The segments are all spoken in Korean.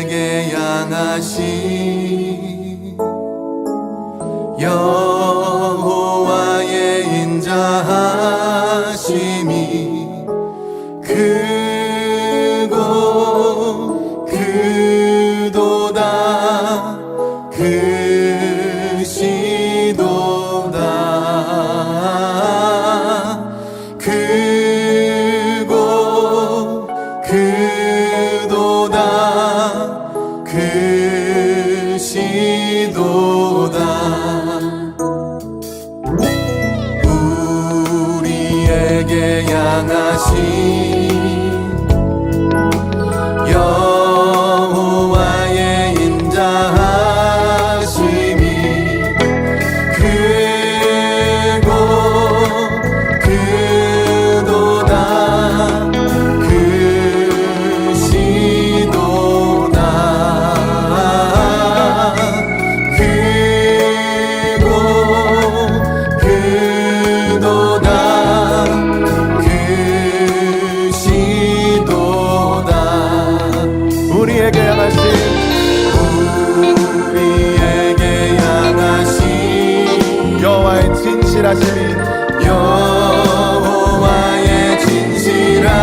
우리에게 향하신 여호와의 인자하심이 크고 크도다 크시도다 크고 크도다 크시도다 우리에게 향하신 여호와의 인자하심이 크고 크도다 크시도다 크고 크도다 크시도다 우리에게 향하신 여호와의 진실하심이 여호와의 진실하심이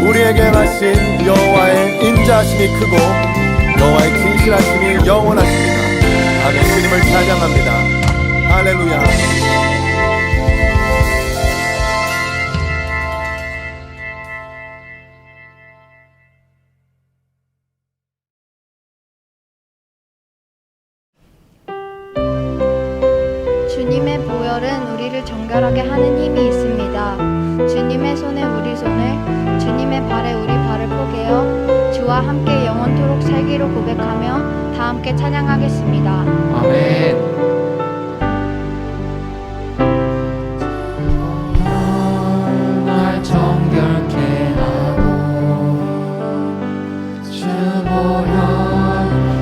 우리에게 하신 여호와의 인자하심이 크고 여호와의 진실하심이 영원하십니다. 아멘. 주님을 찬양합니다. 할렐루야. 주님의 보혈은 우리를 정결하게 하는 힘이 있습니다. 주님의 손에 우리 손을, 주님의 발에 우리 발을 포개어 주와 함께 영원토록 살기로 고백하며 다 함께 찬양하겠습니다. 아멘. 날 정결케 하고 주 보혈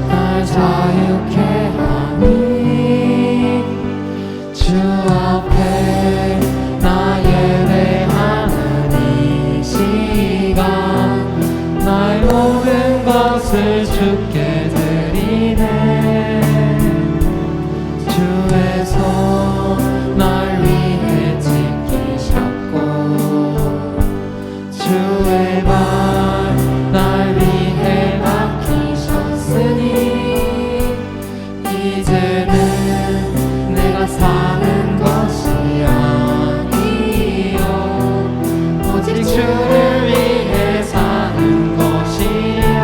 날 자유케 하니 주 앞에 나 예배하는 이 시간 나의 모든 것을 주께 드리네 주의 손 날 위해 지키셨고 주의 발 날 위해 맡기셨으니 이제는 내가 사는 것이 아니요 오직 주를 위해 사는 것이야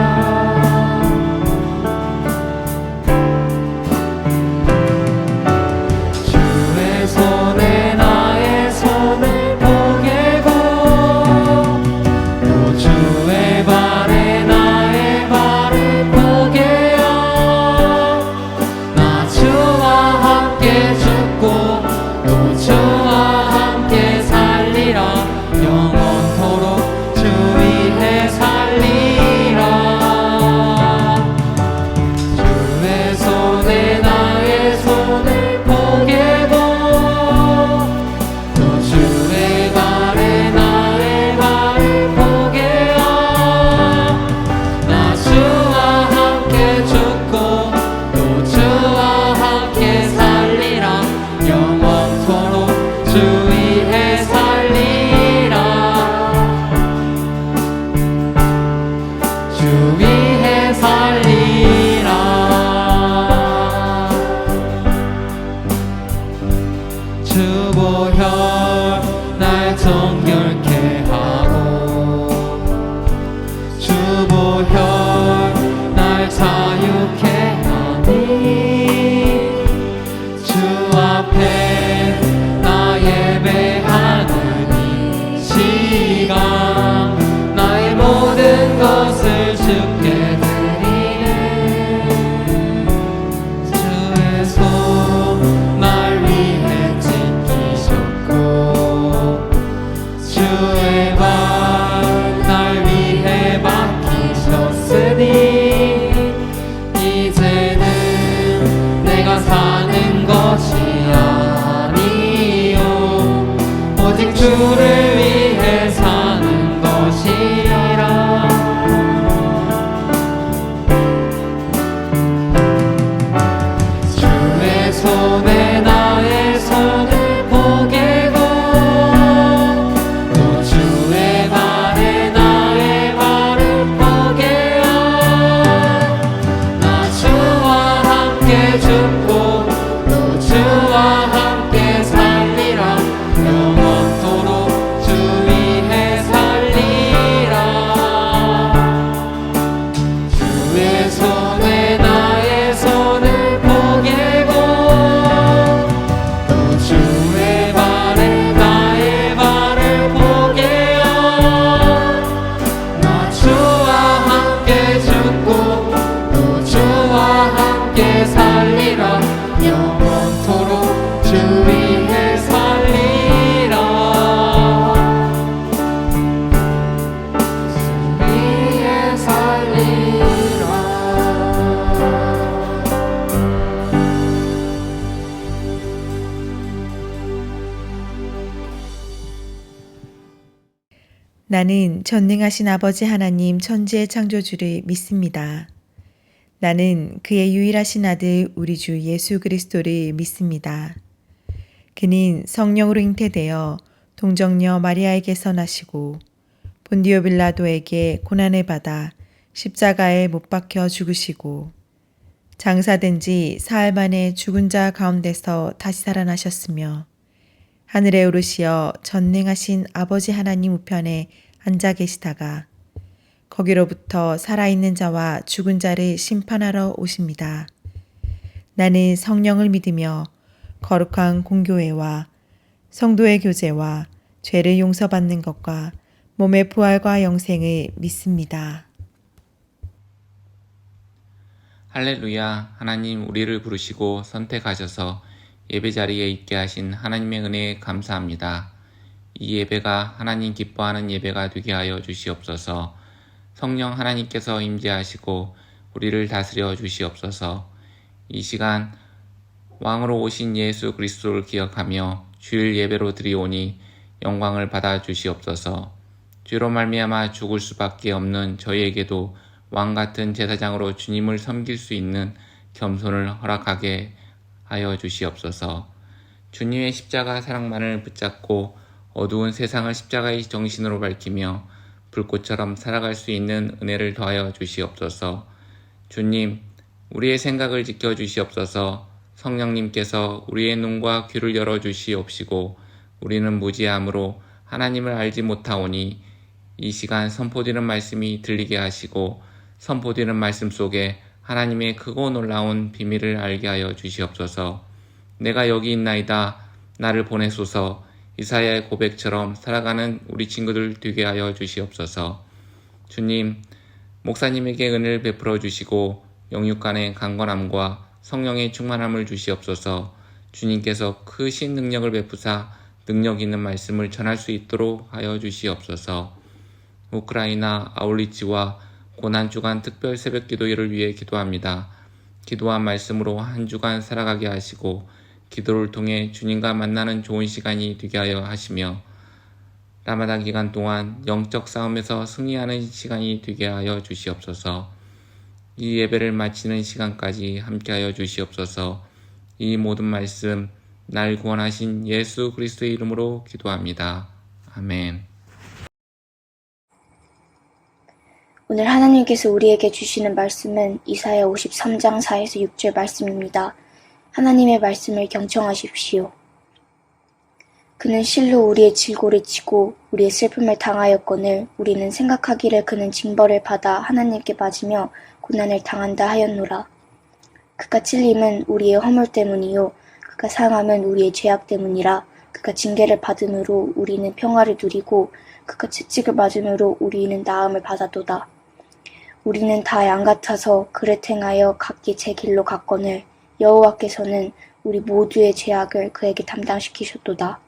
전에는 내가 사는 것이 아니요 오직 주를 위해 사는 것이라. 주의 손에 나의 손을 포개고 또 주의 발에 나의 발을 포개어 나 주와 함께 죽고 또 주와 함께 살리라. 영원토록 주 위해 살리라. 주의 손에 나의 손을 포개고 또 주의 발에 나의 발을 포개어 나 주와 함께 죽고 또 주와 함께 살리라. 영원토록 주 위해 살리라. 주 위해 살리라. 나는 전능하신 아버지 하나님 천지의 창조주를 믿습니다. 나는 그의 유일하신 아들 우리 주 예수 그리스도를 믿습니다. 그는 성령으로 잉태되어 동정녀 마리아에게서 나시고 본디오 빌라도에게 고난을 받아 십자가에 못 박혀 죽으시고 장사된 지 사흘 만에 죽은 자 가운데서 다시 살아나셨으며 하늘에 오르시어 전능하신 아버지 하나님 우편에 앉아 계시다가 거기로부터 살아있는 자와 죽은 자를 심판하러 오십니다. 나는 성령을 믿으며 거룩한 공교회와 성도의 교제와 죄를 용서받는 것과 몸의 부활과 영생을 믿습니다. 할렐루야. 하나님 우리를 부르시고 선택하셔서 예배 자리에 있게 하신 하나님의 은혜에 감사합니다. 이 예배가 하나님 기뻐하는 예배가 되게 하여 주시옵소서. 성령 하나님께서 임재하시고 우리를 다스려 주시옵소서. 이 시간 왕으로 오신 예수 그리스도를 기억하며 주일 예배로 드리오니 영광을 받아 주시옵소서. 죄로 말미암아 죽을 수밖에 없는 저희에게도 왕같은 제사장으로 주님을 섬길 수 있는 겸손을 허락하게 하여 주시옵소서. 주님의 십자가 사랑만을 붙잡고 어두운 세상을 십자가의 정신으로 밝히며 불꽃처럼 살아갈 수 있는 은혜를 더하여 주시옵소서. 주님, 우리의 생각을 지켜 주시옵소서. 성령님께서 우리의 눈과 귀를 열어 주시옵시고 우리는 무지함으로 하나님을 알지 못하오니 이 시간 선포되는 말씀이 들리게 하시고 선포되는 말씀 속에 하나님의 크고 놀라운 비밀을 알게 하여 주시옵소서. 내가 여기 있나이다. 나를 보내소서. 이사야의 고백처럼 살아가는 우리 친구들 되게 하여 주시옵소서. 주님, 목사님에게 은혜를 베풀어 주시고 영육간의 강건함과 성령의 충만함을 주시옵소서. 주님께서 크신 능력을 베푸사 능력 있는 말씀을 전할 수 있도록 하여 주시옵소서. 우크라이나 아울리치와 고난주간 특별 새벽 기도회를 위해 기도합니다. 기도한 말씀으로 한 주간 살아가게 하시고 기도를 통해 주님과 만나는 좋은 시간이 되게 하여 하시며 라마단 기간 동안 영적 싸움에서 승리하는 시간이 되게 하여 주시옵소서. 이 예배를 마치는 시간까지 함께하여 주시옵소서. 이 모든 말씀 날 구원하신 예수 그리스도의 이름으로 기도합니다. 아멘. 오늘 하나님께서 우리에게 주시는 말씀은 이사야 53장 4에서 6절 말씀입니다. 하나님의 말씀을 경청하십시오. 그는 실로 우리의 질고를 지고 우리의 슬픔을 당하였거늘 우리는 생각하기를 그는 징벌을 받아 하나님께 맞으며 고난을 당한다 하였노라. 그가 찔림은 우리의 허물 때문이요 그가 상함은 우리의 죄악 때문이라. 그가 징계를 받음으로 우리는 평화를 누리고 그가 채찍을 맞음으로 우리는 나음을 받았도다. 우리는 다 양 같아서 그릇 행하여 각기 제 길로 갔거늘 여호와께서는 우리 모두의 죄악을 그에게 담당시키셨도다.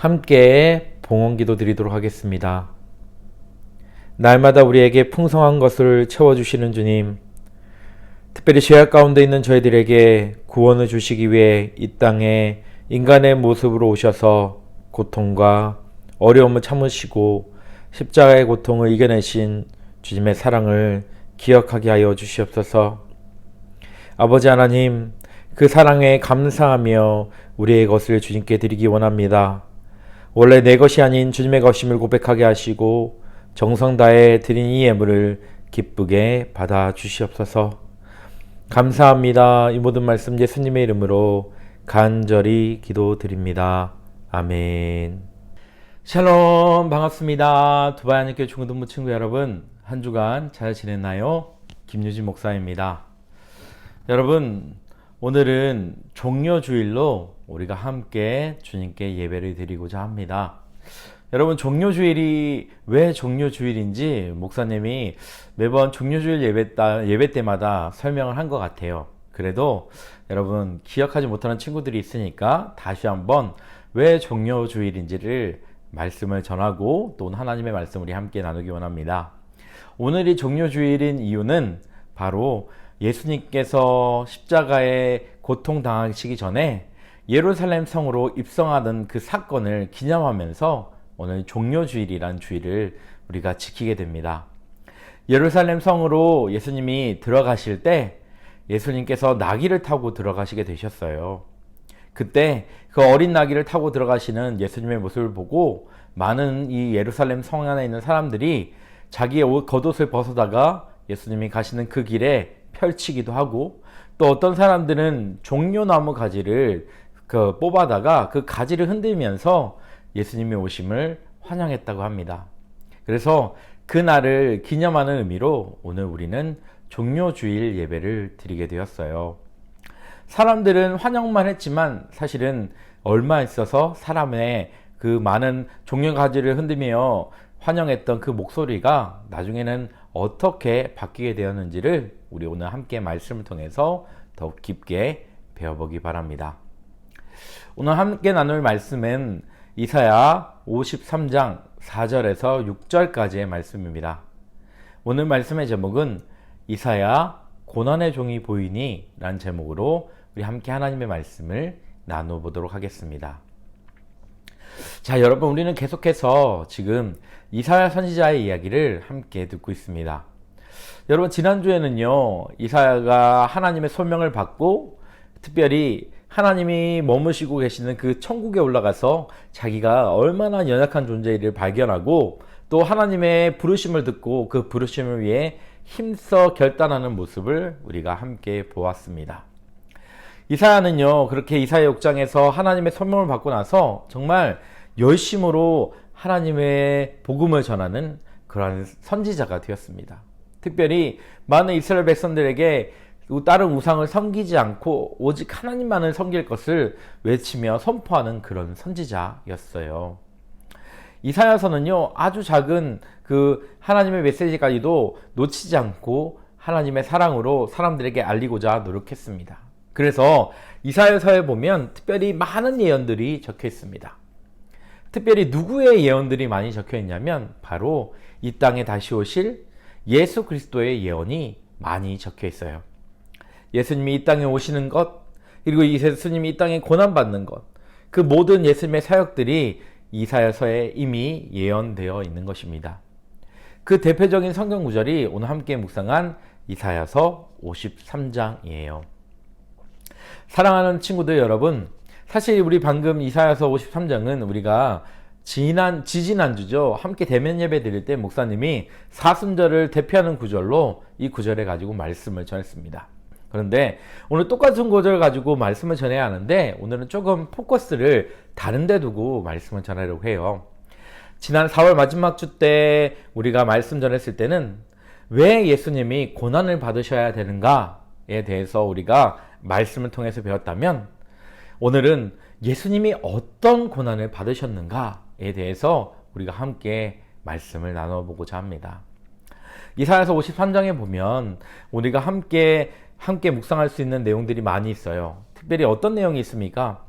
함께 봉헌기도 드리도록 하겠습니다. 날마다 우리에게 풍성한 것을 채워주시는 주님, 특별히 죄악 가운데 있는 저희들에게 구원을 주시기 위해 이 땅에 인간의 모습으로 오셔서 고통과 어려움을 참으시고 십자가의 고통을 이겨내신 주님의 사랑을 기억하게 하여 주시옵소서. 아버지 하나님, 그 사랑에 감사하며 우리의 것을 주님께 드리기 원합니다. 원래 내 것이 아닌 주님의 것임을 고백하게 하시고 정성 다해 드린 이 예물을 기쁘게 받아 주시옵소서. 감사합니다. 이 모든 말씀 예수님의 이름으로 간절히 기도드립니다. 아멘. 샬롬, 반갑습니다. 두바이 한인교회 중고등부 친구 여러분, 한 주간 잘 지냈나요? 김유진 목사입니다. 여러분, 오늘은 종료주일로 우리가 함께 주님께 예배를 드리고자 합니다. 여러분, 종료주일이 왜 종료주일인지 목사님이 매번 종료주일 예배 때마다 설명을 한 것 같아요. 그래도 여러분, 기억하지 못하는 친구들이 있으니까 다시 한번 왜 종료주일인지를 말씀을 전하고 또 하나님의 말씀을 우리 함께 나누기 원합니다. 오늘이 종료주일인 이유는 바로 예수님께서 십자가에 고통당하시기 전에 예루살렘 성으로 입성하던 그 사건을 기념하면서 오늘 종료주일이란 주일을 우리가 지키게 됩니다. 예루살렘 성으로 예수님이 들어가실 때 예수님께서 나귀를 타고 들어가시게 되셨어요. 그때 그 어린 나귀를 타고 들어가시는 예수님의 모습을 보고 많은 이 예루살렘 성 안에 있는 사람들이 자기의 겉옷을 벗어다가 예수님이 가시는 그 길에 펼치기도 하고, 또 어떤 사람들은 종려나무 가지를 뽑아다가 그 가지를 흔들면서 예수님의 오심을 환영했다고 합니다. 그래서 그날을 기념하는 의미로 오늘 우리는 종료주일 예배를 드리게 되었어요. 사람들은 환영만 했지만 사실은 얼마 있어서 사람의 그 많은 종려가지를 흔들며 환영했던 그 목소리가 나중에는 어떻게 바뀌게 되었는지를 우리 오늘 함께 말씀을 통해서 더욱 깊게 배워보기 바랍니다. 오늘 함께 나눌 말씀은 이사야 53장 4절에서 6절까지의 말씀입니다. 오늘 말씀의 제목은 이사야 고난의 종이 보이니 라는 제목으로 우리 함께 하나님의 말씀을 나눠보도록 하겠습니다. 자, 여러분, 우리는 계속해서 지금 이사야 선지자의 이야기를 함께 듣고 있습니다. 여러분, 지난주에는요, 이사야가 하나님의 소명을 받고 특별히 하나님이 머무시고 계시는 그 천국에 올라가서 자기가 얼마나 연약한 존재를 발견하고 또 하나님의 부르심을 듣고 그 부르심을 위해 힘써 결단하는 모습을 우리가 함께 보았습니다. 이사야는요, 그렇게 이사야 6장에서 하나님의 소명을 받고 나서 정말 열심으로 하나님의 복음을 전하는 그러한 선지자가 되었습니다. 특별히 많은 이스라엘 백성들에게 다른 우상을 섬기지 않고 오직 하나님만을 섬길 것을 외치며 선포하는 그런 선지자였어요. 이사야서는요, 아주 작은 그 하나님의 메시지까지도 놓치지 않고 하나님의 사랑으로 사람들에게 알리고자 노력했습니다. 그래서 이사야서에 보면 특별히 많은 예언들이 적혀 있습니다. 특별히 누구의 예언들이 많이 적혀 있냐면 바로 이 땅에 다시 오실 예수 그리스도의 예언이 많이 적혀 있어요. 예수님이 이 땅에 오시는 것, 그리고 예수님이 이 땅에 고난받는 것, 그 모든 예수님의 사역들이 이사야서에 이미 예언되어 있는 것입니다. 그 대표적인 성경 구절이 오늘 함께 묵상한 이사야서 53장이에요. 사랑하는 친구들 여러분, 사실 우리 방금 이사야서 53장은 우리가 지지난주죠. 함께 대면 예배 드릴 때 목사님이 사순절을 대표하는 구절로 이 구절에 가지고 말씀을 전했습니다. 그런데 오늘 똑같은 구절 가지고 말씀을 전해야 하는데 오늘은 조금 포커스를 다른 데 두고 말씀을 전하려고 해요. 지난 4월 마지막 주 때 우리가 말씀 전했을 때는 왜 예수님이 고난을 받으셔야 되는가에 대해서 우리가 말씀을 통해서 배웠다면, 오늘은 예수님이 어떤 고난을 받으셨는가에 대해서 우리가 함께 말씀을 나눠보고자 합니다. 이사야서 53장에 보면 우리가 함께 묵상할 수 있는 내용들이 많이 있어요. 특별히 어떤 내용이 있습니까?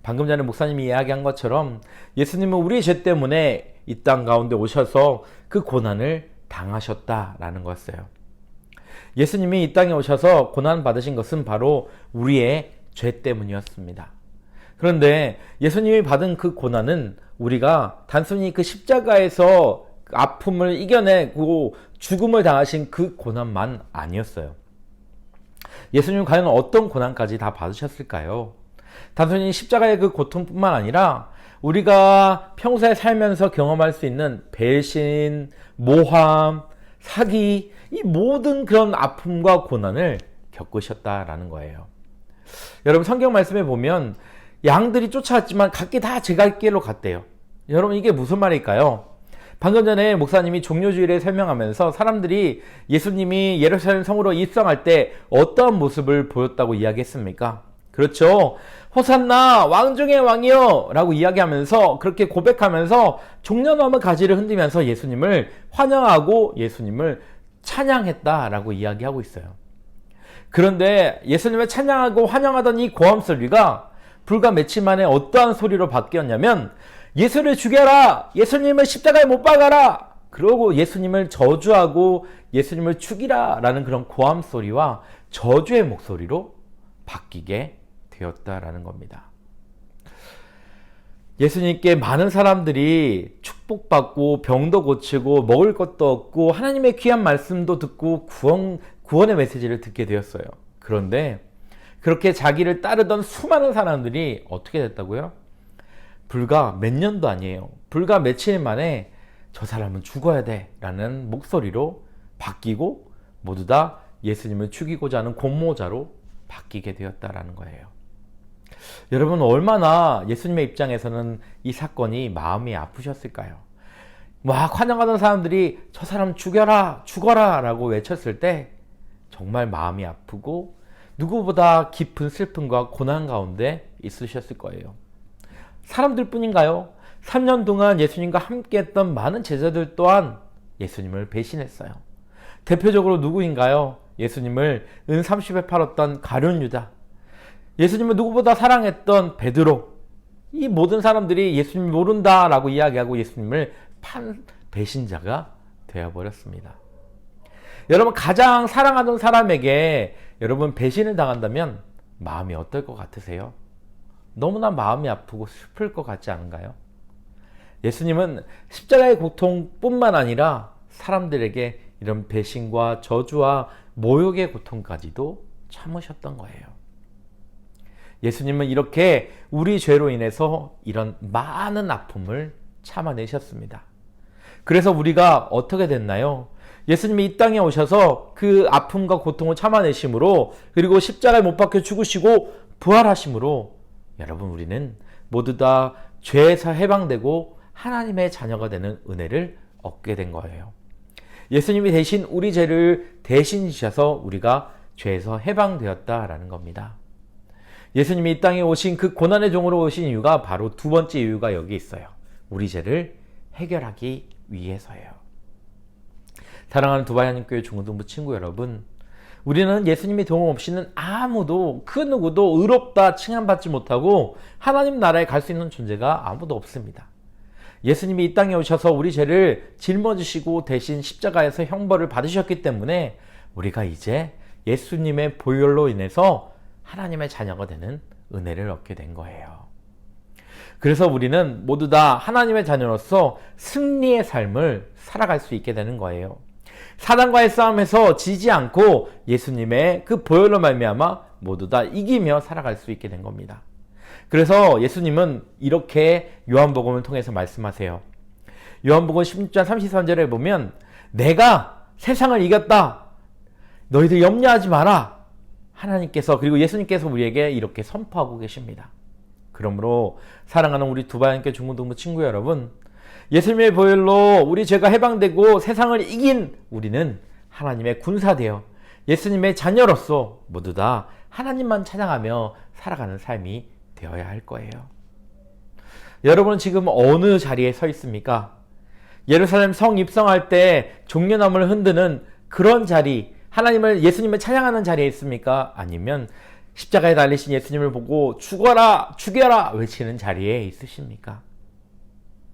방금 전에 목사님이 이야기한 것처럼 예수님은 우리의 죄 때문에 이 땅 가운데 오셔서 그 고난을 당하셨다라는 거였어요. 예수님이 이 땅에 오셔서 고난 받으신 것은 바로 우리의 죄 때문이었습니다. 그런데 예수님이 받은 그 고난은 우리가 단순히 그 십자가에서 아픔을 이겨내고 죽음을 당하신 그 고난만 아니었어요. 예수님은 과연 어떤 고난까지 다 받으셨을까요? 단순히 십자가의 그 고통뿐만 아니라 우리가 평소에 살면서 경험할 수 있는 배신, 모함, 사기, 이 모든 그런 아픔과 고난을 겪으셨다라는 거예요. 여러분 성경 말씀에 보면 양들이 쫓아왔지만 각기 다 제갈 길로 갔대요. 여러분 이게 무슨 말일까요? 방금 전에 목사님이 종료주일에 설명하면서 사람들이 예수님이 예루살렘 성으로 입성할 때 어떠한 모습을 보였다고 이야기했습니까? 그렇죠. 호산나 왕 중의 왕이요 라고 이야기하면서 그렇게 고백하면서 종려나무 가지를 흔들면서 예수님을 환영하고 예수님을 찬양했다라고 이야기하고 있어요. 그런데 예수님을 찬양하고 환영하던 이 고함 소리가 불과 며칠 만에 어떠한 소리로 바뀌었냐면 예수를 죽여라! 예수님을 십자가에 못 박아라! 그러고 예수님을 저주하고 예수님을 죽이라! 라는 그런 고함 소리와 저주의 목소리로 바뀌게 되었다라는 겁니다. 예수님께 많은 사람들이 축복받고 병도 고치고 먹을 것도 얻고 하나님의 귀한 말씀도 듣고 구원의 메시지를 듣게 되었어요. 그런데 그렇게 자기를 따르던 수많은 사람들이 어떻게 됐다고요? 불과 몇 년도 아니에요. 불과 며칠 만에 저 사람은 죽어야 돼 라는 목소리로 바뀌고 모두 다 예수님을 죽이고자 하는 공모자로 바뀌게 되었다라는 거예요. 여러분 얼마나 예수님의 입장에서는 이 사건이 마음이 아프셨을까요? 막 환영하던 사람들이 저 사람 죽여라 죽어라 라고 외쳤을 때 정말 마음이 아프고 누구보다 깊은 슬픔과 고난 가운데 있으셨을 거예요. 사람들 뿐인가요? 3년 동안 예수님과 함께 했던 많은 제자들 또한 예수님을 배신했어요. 대표적으로 누구인가요? 예수님을 은 30에 팔았던 가룟 유다, 예수님을 누구보다 사랑했던 베드로, 이 모든 사람들이 예수님 모른다라고 이야기하고 예수님을 판 배신자가 되어버렸습니다. 여러분 가장 사랑하던 사람에게 여러분 배신을 당한다면 마음이 어떨 것 같으세요? 너무나 마음이 아프고 슬플 것 같지 않은가요? 예수님은 십자가의 고통뿐만 아니라 사람들에게 이런 배신과 저주와 모욕의 고통까지도 참으셨던 거예요. 예수님은 이렇게 우리 죄로 인해서 이런 많은 아픔을 참아내셨습니다. 그래서 우리가 어떻게 됐나요? 예수님이 이 땅에 오셔서 그 아픔과 고통을 참아내심으로 그리고 십자가에 못 박혀 죽으시고 부활하심으로 여러분 우리는 모두 다 죄에서 해방되고 하나님의 자녀가 되는 은혜를 얻게 된 거예요. 예수님이 대신 우리 죄를 대신 지셔서 우리가 죄에서 해방되었다라는 겁니다. 예수님이 이 땅에 오신 그 고난의 종으로 오신 이유가 바로 두 번째 이유가 여기 있어요. 우리 죄를 해결하기 위해서예요. 사랑하는 두바이 한인교회 중고등부 친구 여러분, 우리는 예수님의 도움 없이는 아무도 그 누구도 의롭다 칭함받지 못하고 하나님 나라에 갈 수 있는 존재가 아무도 없습니다. 예수님이 이 땅에 오셔서 우리 죄를 짊어지시고 대신 십자가에서 형벌을 받으셨기 때문에 우리가 이제 예수님의 보혈로 인해서 하나님의 자녀가 되는 은혜를 얻게 된 거예요. 그래서 우리는 모두 다 하나님의 자녀로서 승리의 삶을 살아갈 수 있게 되는 거예요. 사단과의 싸움에서 지지 않고 예수님의 그 보혈로 말미암아 모두 다 이기며 살아갈 수 있게 된 겁니다. 그래서 예수님은 이렇게 요한복음을 통해서 말씀하세요. 요한복음 16장 33절에 보면 내가 세상을 이겼다. 너희들 염려하지 마라. 하나님께서 그리고 예수님께서 우리에게 이렇게 선포하고 계십니다. 그러므로 사랑하는 우리 두바이한교 중고등부 친구 여러분, 예수님의 보혈로 우리 죄가 해방되고 세상을 이긴 우리는 하나님의 군사되어 예수님의 자녀로서 모두 다 하나님만 찬양하며 살아가는 삶이 되어야 할 거예요. 여러분은 지금 어느 자리에 서 있습니까? 예루살렘 성 입성할 때 종려나무를 흔드는 그런 자리, 예수님을 찬양하는 자리에 있습니까? 아니면 십자가에 달리신 예수님을 보고 죽어라, 죽여라 외치는 자리에 있으십니까?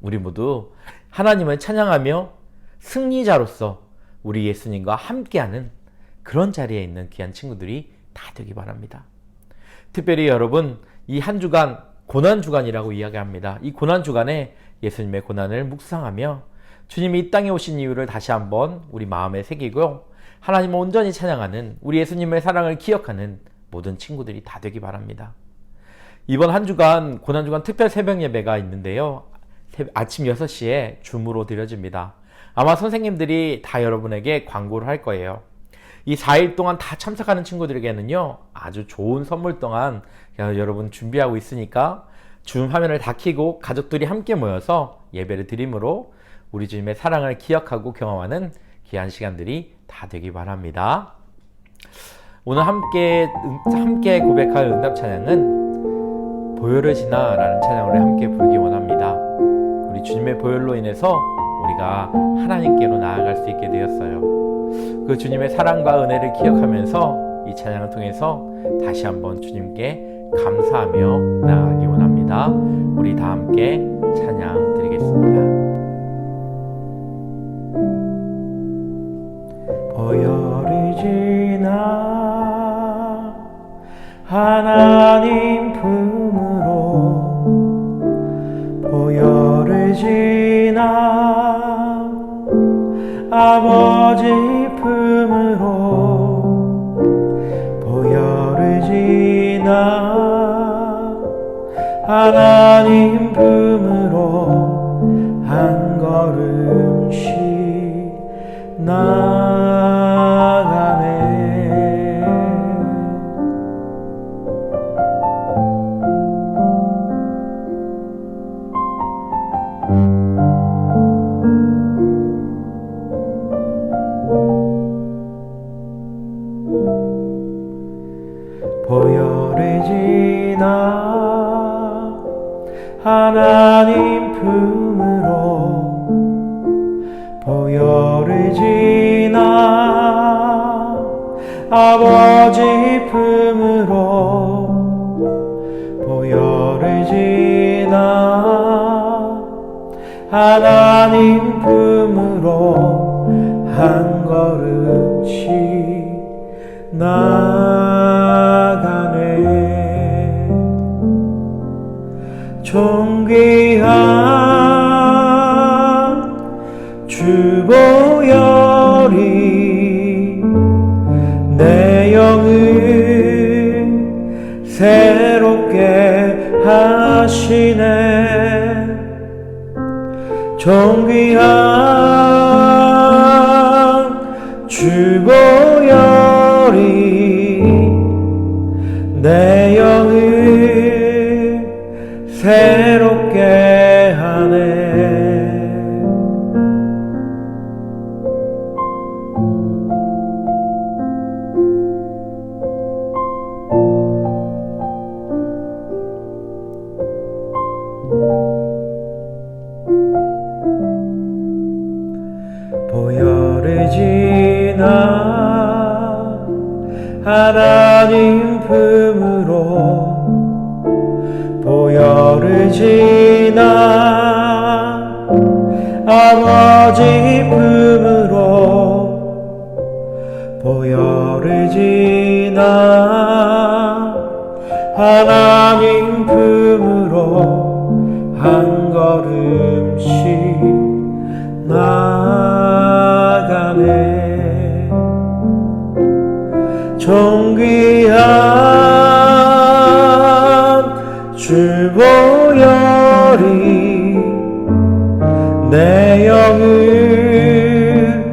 우리 모두 하나님을 찬양하며 승리자로서 우리 예수님과 함께하는 그런 자리에 있는 귀한 친구들이 다 되기 바랍니다. 특별히 여러분, 이 한 주간 고난주간이라고 이야기합니다. 이 고난주간에 예수님의 고난을 묵상하며 주님이 이 땅에 오신 이유를 다시 한번 우리 마음에 새기고 하나님을 온전히 찬양하는 우리 예수님의 사랑을 기억하는 모든 친구들이 다 되기 바랍니다. 이번 한 주간 고난주간 특별 새벽 예배가 있는데요. 아침 6시에 줌으로 드려집니다. 아마 선생님들이 다 여러분에게 광고를 할 거예요. 이 4일 동안 다 참석하는 친구들에게는요, 아주 좋은 선물 동안 여러분 준비하고 있으니까 줌 화면을 다 켜고 가족들이 함께 모여서 예배를 드림으로 우리 주님의 사랑을 기억하고 경험하는 귀한 시간들이 다 되기 바랍니다. 오늘 함께 고백할 응답 찬양은 보혈을 지나 라는 찬양을 함께 부르기 원합니다. 우리 주님의 보혈로 인해서 우리가 하나님께로 나아갈 수 있게 되었어요. 그 주님의 사랑과 은혜를 기억하면서 이 찬양을 통해서 다시 한번 주님께 감사하며 나아가기 원합니다. 우리 다 함께 찬양 드리겠습니다. 보혈을 지나 하나님 품으로 보혈을 지나 아버지 품으로 보혈을 지나 하나님 품으로 한 걸음씩 나가네. 보혈을 지나 하나님 품으로 보혈을 지나 아버지 품으로 보혈을 지나 하나님 품으로 한 걸음씩 나가네. 존귀한 주 보혈이 내 영을 새롭게 하시네. 존귀한 주 보혈이 내 영을 새롭게 하네. 보혈을 지나 하나님 품으로 보혈을 지나 아버지 품으로 보혈을 지나 하나님 품으로 한 걸음씩 나가네. 존귀한 주 보혈이 내 영을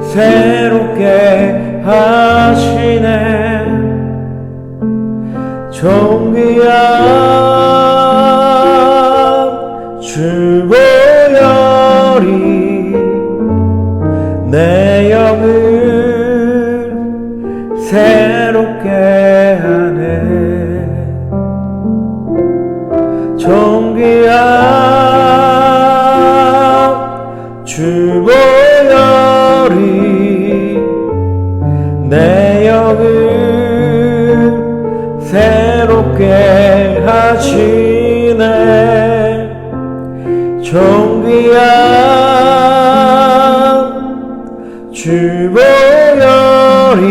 새롭게 하시네. 존귀한 주 보혈이 내 영을 새롭게 하네. 존귀한 주 보혈이 내 영을 주 보혈이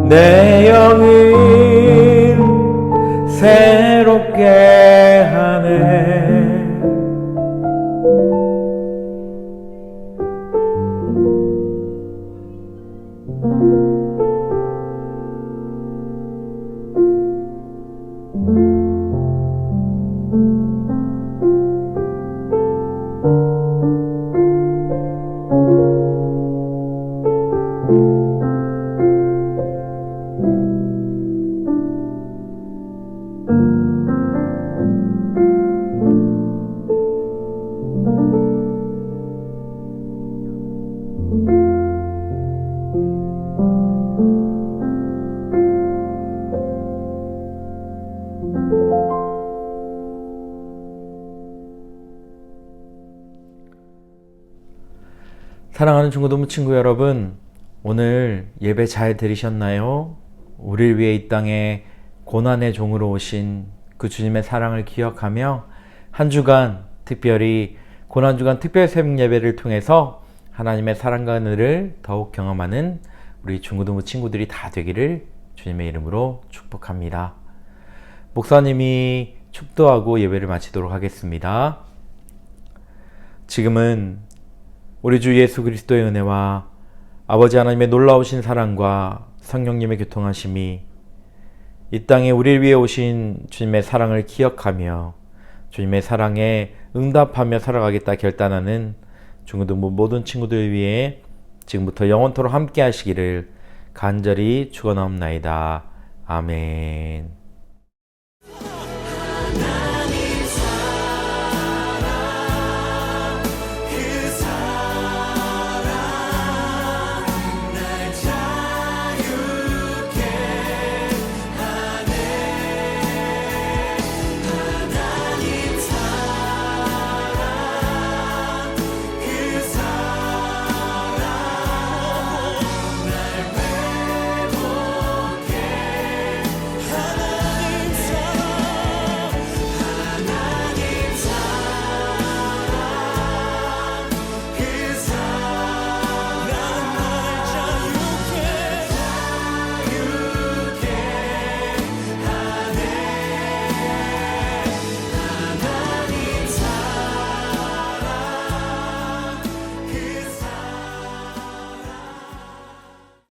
내 영을 새롭게 하네. 사랑하는 중고등부 친구 여러분, 오늘 예배 잘 들으셨나요? 우리를 위해 이 땅에 고난의 종으로 오신 그 주님의 사랑을 기억하며 한 주간, 특별히 고난주간 특별 새벽 예배를 통해서 하나님의 사랑과 은혜를 더욱 경험하는 우리 중고등부 친구들이 다 되기를 주님의 이름으로 축복합니다. 목사님이 축도하고 예배를 마치도록 하겠습니다. 지금은 우리 주 예수 그리스도의 은혜와 아버지 하나님의 놀라우신 사랑과 성령님의 교통하심이 이 땅에 우리를 위해 오신 주님의 사랑을 기억하며 주님의 사랑에 응답하며 살아가겠다 결단하는 중고등부 모든 친구들 위해 지금부터 영원토록 함께 하시기를 간절히 축원하옵나이다. 아멘.